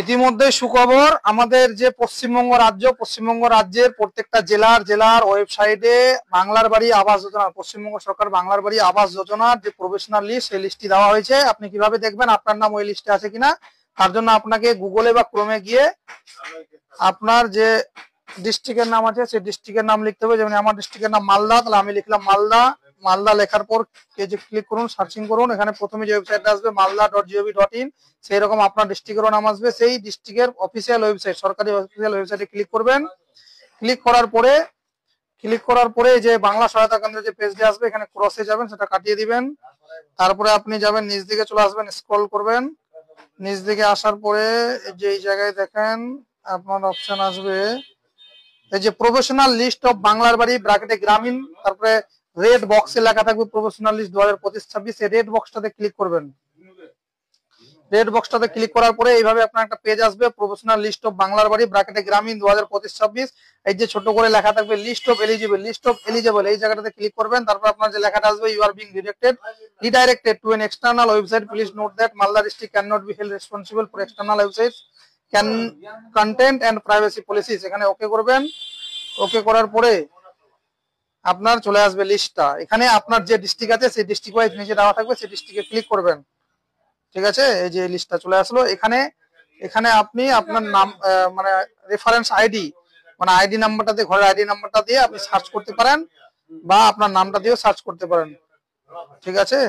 ইতিমধ্যে সুখবর, আমাদের যে পশ্চিমবঙ্গ রাজ্যের প্রত্যেকটা জেলার ওয়েবসাইটে বাংলার বাড়ি আবাস যোজনা, পশ্চিমবঙ্গ সরকার বাংলার বাড়ি আবাস যোজনার যে প্রফেশনাল লিস্ট, সেই লিস্টটি দেওয়া হয়েছে। আপনি কিভাবে দেখবেন আপনার নাম ওই লিস্টে আছে কিনা? তার জন্য আপনাকে গুগলে বা ক্রোমে গিয়ে আপনার যে ডিস্ট্রিক্টের নাম আছে সেই ডিস্ট্রিক্টের নাম লিখতে হবে। যেমন আমার ডিস্ট্রিক্টের নাম মালদা, তাহলে আমি লিখলাম মালদা লেখার পর ক্লিক করুন, সার্চিং করুন। এখানে প্রথমে যে ওয়েবসাইটটা আসবে malda.gov.in, সেই রকম আপনার ডিস্ট্রিক্টেরও নাম আসবে। সেই ডিস্ট্রিক্টের অফিসিয়াল ওয়েবসাইট, সরকারি অফিসিয়াল ওয়েবসাইটে ক্লিক করবেন। ক্লিক করার পরে যে বাংলা সহায়তা কেন্দ্রের যে পেজটি আসবে, এখানে ক্রসে যাবেন, সেটা কাটিয়ে দিবেন। তারপরে আপনি যাবেন নিচ দিকে, চলে আসবেন, স্ক্রল করবেন। নিচ দিকে আসার পরে যে এই জায়গায় দেখেন আপনার অপশন আসবে এই যে প্রফেশনাল লিস্ট অফ বাংলার বাড়ি ব্র্যাকেটে গ্রামীণ, তারপরে রেড বক্সে লেখা থাকবে প্রফেশনাল লিস্ট 2025-26। এই রেড বক্সটাতে ক্লিক করবেন। রেড বক্সটাতে ক্লিক করার পরে এইভাবে আপনার একটা পেজ আসবে, প্রফেশনাল লিস্ট অফ বাংলার বাড়ি ব্র্যাকেটে গ্রামীণ 2025-26। এই যে ছোট করে লেখা থাকবে লিস্ট অফ এলিজিবল, এই জায়গাটাতে ক্লিক করবেন। তারপর আপনার যে লেখাটা আসবে, you are being redirected to an external website, please note that Malda district can not be held responsible for external website can content and privacy policies. এখানে ওকে করবেন। ওকে করার পরে আপনার চলে আসবে লিস্টটা। এখানে আপনার যে ডিস্ট্রিক্ট আছে সেই ডিস্ট্রিক্ট ওয়াইজ নিচে দেওয়া থাকবে, সেই ডিস্ট্রিক্টে ক্লিক করবেন। ঠিক আছে, এই যে লিস্টটা চলে আসলো। এখানে আপনি আপনার নাম মানে রেফারেন্স আইডি, মানে আইডি নাম্বারটা দিয়ে, ঘরের আইডি নাম্বারটা দিয়ে আপনি সার্চ করতে পারেন, বা আপনার নামটা দিয়েও সার্চ করতে পারেন। ঠিক আছে।